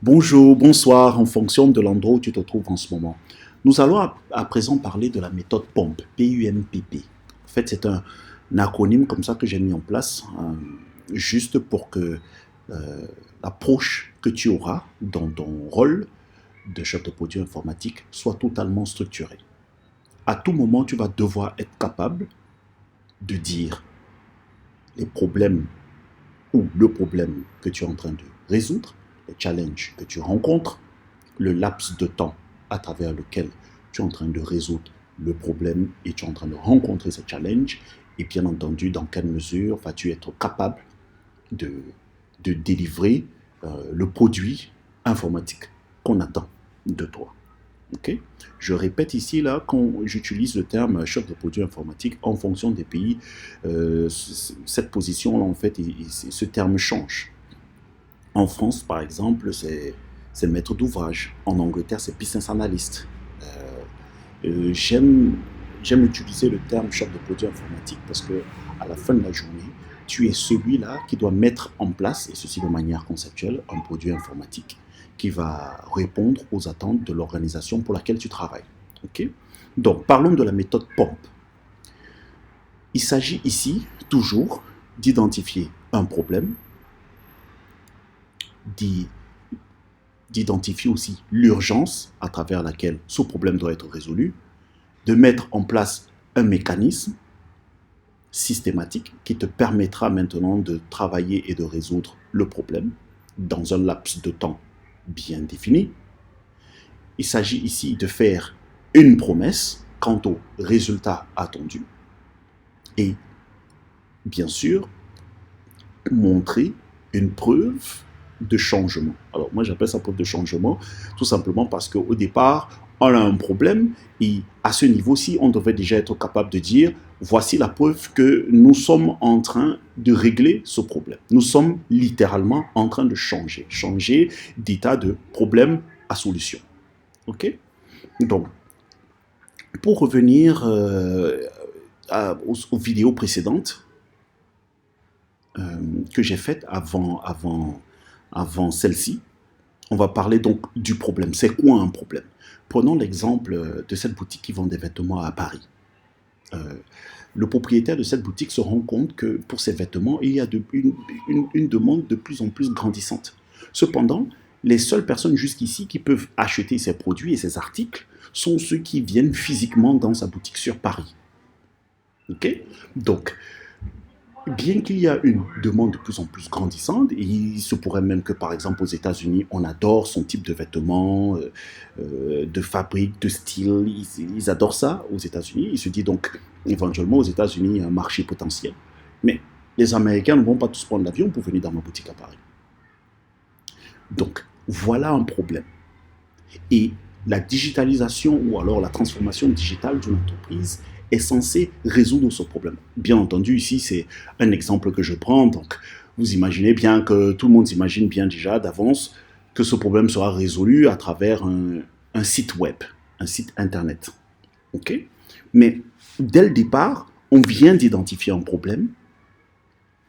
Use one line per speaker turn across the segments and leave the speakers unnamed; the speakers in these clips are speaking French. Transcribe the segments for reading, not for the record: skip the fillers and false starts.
Bonjour, bonsoir, en fonction de l'endroit où tu te trouves en ce moment. Nous allons à présent parler de la méthode POMP, P-U-M-P-P. En fait, c'est un acronyme comme ça que j'ai mis en place, juste pour que l'approche que tu auras dans ton rôle de chef de produit informatique soit totalement structurée. À tout moment, tu vas devoir être capable de dire les problèmes ou le problème que tu es en train de résoudre, les challenges que tu rencontres, le laps de temps à travers lequel tu es en train de résoudre le problème et tu es en train de rencontrer ce challenge, et bien entendu, dans quelle mesure vas-tu être capable de, de délivrer le produit informatique qu'on attend de toi. Okay. Je répète ici, là, quand j'utilise le terme chef de produit informatique, en fonction des pays, cette position-là, en fait, ce terme change. En France, par exemple, c'est maître d'ouvrage. En Angleterre, c'est business analyst. J'aime utiliser le terme chef de produit informatique parce que à la fin de la journée, tu es celui-là qui doit mettre en place, et ceci de manière conceptuelle, un produit informatique qui va répondre aux attentes de l'organisation pour laquelle tu travailles. Okay. Donc, parlons de la méthode POMP. Il s'agit ici, toujours, d'identifier un problème, d'identifier aussi l'urgence à travers laquelle ce problème doit être résolu, de mettre en place un mécanisme systématique qui te permettra maintenant de travailler et de résoudre le problème dans un laps de temps bien défini. Il s'agit ici de faire une promesse quant au résultat attendu et, bien sûr, montrer une preuve de changement. Alors, moi, j'appelle ça preuve de changement, tout simplement parce qu'au départ, on a un problème et à ce niveau-ci, on devrait déjà être capable de dire, voici la preuve que nous sommes en train de régler ce problème. Nous sommes littéralement en train de changer d'état de problème à solution. OK? Donc, pour revenir aux vidéos précédentes, que j'ai faite avant celle-ci. On va parler donc du problème. C'est quoi un problème? Prenons l'exemple de cette boutique qui vend des vêtements à Paris. Le propriétaire de cette boutique se rend compte que pour ces vêtements, il y a une demande de plus en plus grandissante. Cependant, les seules personnes jusqu'ici qui peuvent acheter ces produits et ces articles sont ceux qui viennent physiquement dans sa boutique sur Paris. Ok? Donc, bien qu'il y a une demande de plus en plus grandissante, et il se pourrait même que, par exemple, aux États-Unis, on adore son type de vêtements, de fabrique, de style, ils adorent ça aux États-Unis. Il se dit donc, éventuellement, aux États-Unis, il y a un marché potentiel. Mais les Américains ne vont pas tous prendre l'avion pour venir dans ma boutique à Paris. Donc, voilà un problème. Et la digitalisation ou alors la transformation digitale d'une entreprise est censée résoudre ce problème. Bien entendu, ici, c'est un exemple que je prends. Donc, vous imaginez bien que tout le monde s'imagine bien déjà d'avance que ce problème sera résolu à travers un site web, un site internet. OK? Mais dès le départ, on vient d'identifier un problème.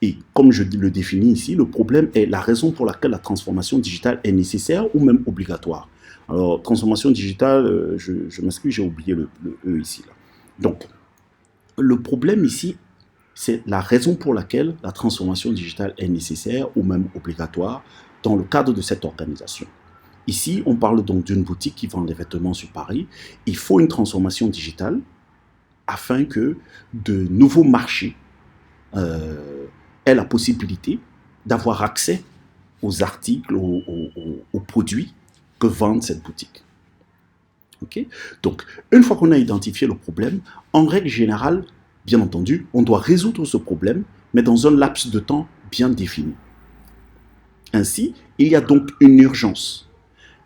Et comme je le définis ici, le problème est la raison pour laquelle la transformation digitale est nécessaire ou même obligatoire. Alors, transformation digitale, je m'excuse, j'ai oublié le E ici. Là. Donc, le problème ici, c'est la raison pour laquelle la transformation digitale est nécessaire ou même obligatoire dans le cadre de cette organisation. Ici, on parle donc d'une boutique qui vend des vêtements sur Paris. Il faut une transformation digitale afin que de nouveaux marchés aient la possibilité d'avoir accès aux articles, aux produits que vend cette boutique. Okay? Donc, une fois qu'on a identifié le problème, en règle générale, bien entendu, on doit résoudre ce problème, mais dans un laps de temps bien défini. Ainsi, il y a donc une urgence.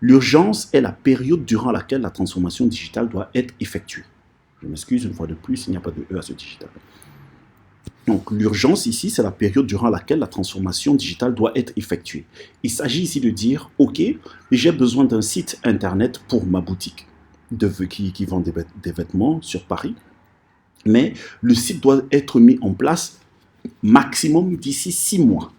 L'urgence est la période durant laquelle la transformation digitale doit être effectuée. Je m'excuse une fois de plus, il n'y a pas de E à ce digital. Donc, l'urgence ici, c'est la période durant laquelle la transformation digitale doit être effectuée. Il s'agit ici de dire, OK, j'ai besoin d'un site internet pour ma boutique qui vend des vêtements sur Paris, mais le site doit être mis en place maximum d'ici 6 mois.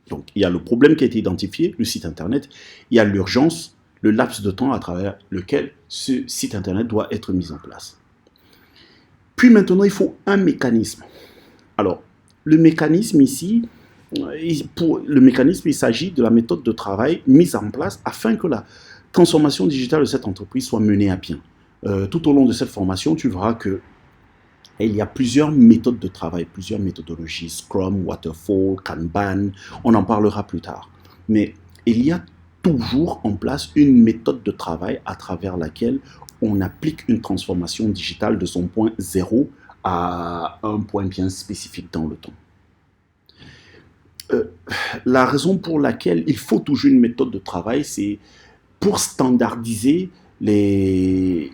Donc, il y a le problème qui a été identifié, le site Internet, il y a l'urgence, le laps de temps à travers lequel ce site Internet doit être mis en place. Puis maintenant, il faut un mécanisme. Alors, le mécanisme ici, il s'agit de la méthode de travail mise en place afin que la transformation digitale de cette entreprise soit menée à bien. Tout au long de cette formation, tu verras que il y a plusieurs méthodes de travail, plusieurs méthodologies, Scrum, Waterfall, Kanban, on en parlera plus tard. Mais il y a toujours en place une méthode de travail à travers laquelle on applique une transformation digitale de son point zéro à un point bien spécifique dans le temps. La raison pour laquelle il faut toujours une méthode de travail, c'est pour standardiser les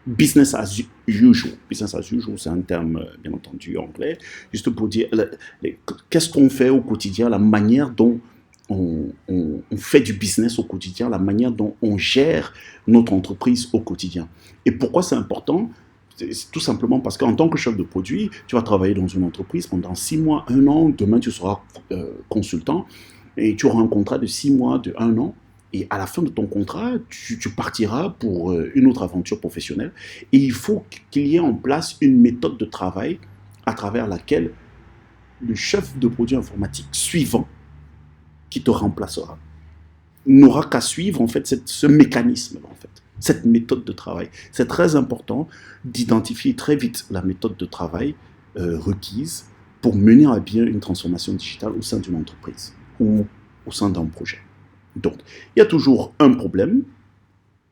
business as usual. Business as usual, c'est un terme, bien entendu, anglais, juste pour dire qu'est-ce qu'on fait au quotidien, la manière dont on fait du business au quotidien, la manière dont on gère notre entreprise au quotidien. Et pourquoi c'est important ? C'est tout simplement parce qu'en tant que chef de produit, tu vas travailler dans une entreprise pendant 6 mois, 1 an, demain tu seras consultant et tu auras un contrat de 6 mois, de 1 an. Et à la fin de ton contrat, tu partiras pour une autre aventure professionnelle. Et il faut qu'il y ait en place une méthode de travail à travers laquelle le chef de produit informatique suivant, qui te remplacera, n'aura qu'à suivre en fait ce mécanisme, en fait, cette méthode de travail. C'est très important d'identifier très vite la méthode de travail requise pour mener à bien une transformation digitale au sein d'une entreprise ou au sein d'un projet. Donc, il y a toujours un problème,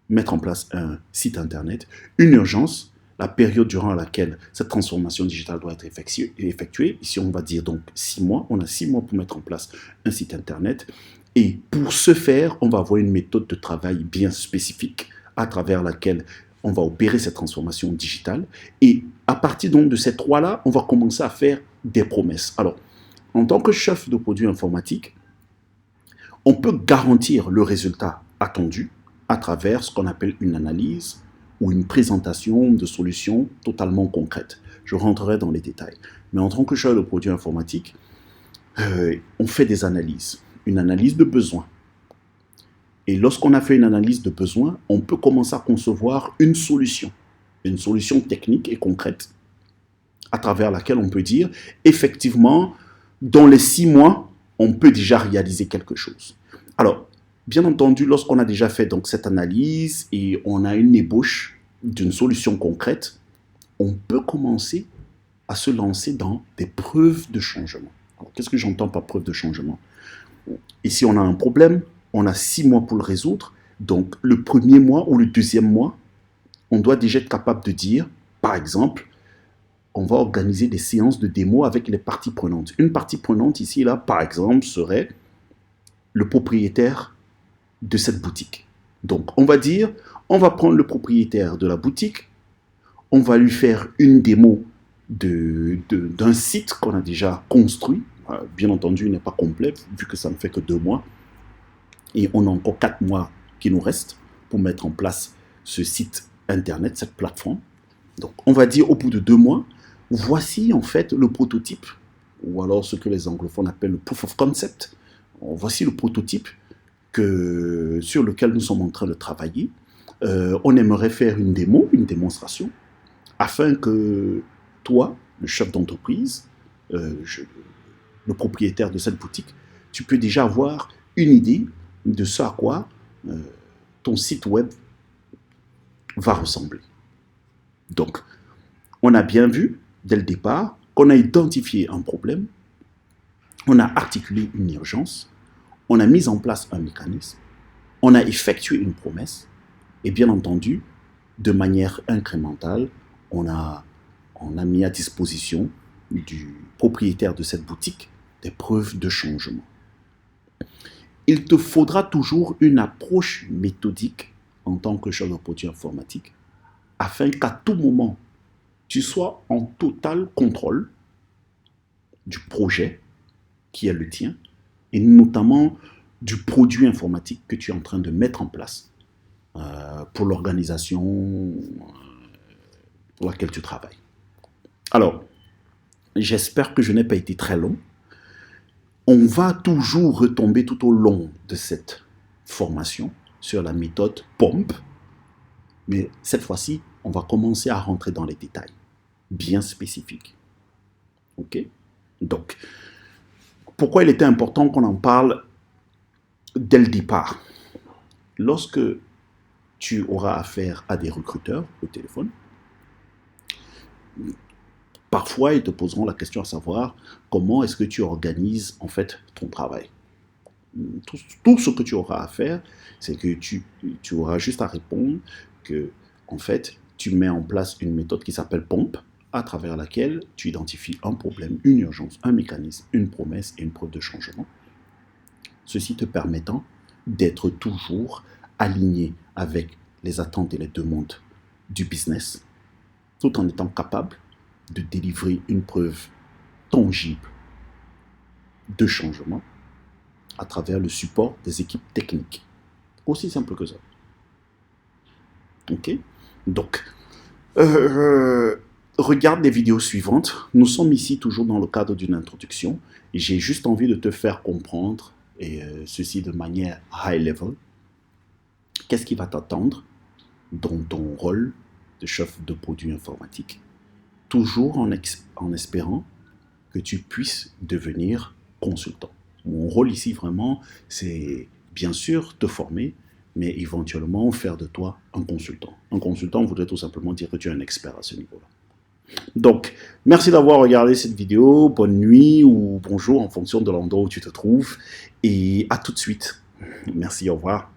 mettre en place un site internet, une urgence, la période durant laquelle cette transformation digitale doit être effectuée. Ici, on va dire donc 6 mois. On a 6 mois pour mettre en place un site internet. Et pour ce faire, on va avoir une méthode de travail bien spécifique à travers laquelle on va opérer cette transformation digitale. Et à partir donc de ces 3-là, on va commencer à faire des promesses. Alors, en tant que chef de produit informatique, on peut garantir le résultat attendu à travers ce qu'on appelle une analyse ou une présentation de solutions totalement concrètes. Je rentrerai dans les détails. Mais en tant que chef de produit informatique, on fait des analyses. Une analyse de besoin. Et lorsqu'on a fait une analyse de besoin, on peut commencer à concevoir une solution technique et concrète à travers laquelle on peut dire, effectivement, dans les 6 mois, on peut déjà réaliser quelque chose. Alors, bien entendu, lorsqu'on a déjà fait donc cette analyse et on a une ébauche d'une solution concrète, on peut commencer à se lancer dans des preuves de changement. Alors, qu'est-ce que j'entends par preuve de changement ? Ici, on a un problème, on a 6 mois pour le résoudre. Donc, le premier mois ou le deuxième mois, on doit déjà être capable de dire, par exemple, on va organiser des séances de démo avec les parties prenantes. Une partie prenante ici, là, par exemple, serait le propriétaire de cette boutique. Donc, on va dire, on va prendre le propriétaire de la boutique, on va lui faire une démo d'un site qu'on a déjà construit. Bien entendu, il n'est pas complet, vu que ça ne fait que 2 mois. Et on a encore 4 mois qui nous restent pour mettre en place ce site internet, cette plateforme. Donc, on va dire au bout de 2 mois, voici en fait le prototype, ou alors ce que les anglophones appellent le proof of concept. Voici le prototype sur lequel nous sommes en train de travailler. On aimerait faire une démonstration, afin que toi, le chef d'entreprise, le propriétaire de cette boutique, tu peux déjà avoir une idée de ce à quoi ton site web va ressembler. Donc, on a bien vu, dès le départ, qu'on a identifié un problème, on a articulé une urgence, on a mis en place un mécanisme, on a effectué une promesse, et bien entendu, de manière incrémentale, on a mis à disposition du propriétaire de cette boutique des preuves de changement. Il te faudra toujours une approche méthodique en tant que chef de produit informatique afin qu'à tout moment, tu sois en total contrôle du projet qui est le tien et notamment du produit informatique que tu es en train de mettre en place pour l'organisation pour laquelle tu travailles. Alors, j'espère que je n'ai pas été très long. On va toujours retomber tout au long de cette formation sur la méthode POMP, mais cette fois-ci, on va commencer à rentrer dans les détails bien spécifiques. Ok? Donc, pourquoi il était important qu'on en parle dès le départ? Lorsque tu auras affaire à des recruteurs au téléphone, parfois ils te poseront la question à savoir comment est-ce que tu organises en fait ton travail. Tout ce que tu auras à faire, c'est que tu auras juste à répondre que en fait tu mets en place une méthode qui s'appelle POMP, à travers laquelle tu identifies un problème, une urgence, un mécanisme, une promesse et une preuve de changement. Ceci te permettant d'être toujours aligné avec les attentes et les demandes du business, tout en étant capable de délivrer une preuve tangible de changement à travers le support des équipes techniques. Aussi simple que ça. Ok? Donc, regarde les vidéos suivantes. Nous sommes ici toujours dans le cadre d'une introduction. J'ai juste envie de te faire comprendre, et ceci de manière high level, qu'est-ce qui va t'attendre dans ton rôle de chef de produit informatique, toujours en espérant que tu puisses devenir consultant. Mon rôle ici vraiment, c'est bien sûr te former, mais éventuellement faire de toi un consultant. Un consultant voudrait tout simplement dire que tu es un expert à ce niveau-là. Donc, merci d'avoir regardé cette vidéo. Bonne nuit ou bonjour en fonction de l'endroit où tu te trouves. Et à tout de suite. Merci, au revoir.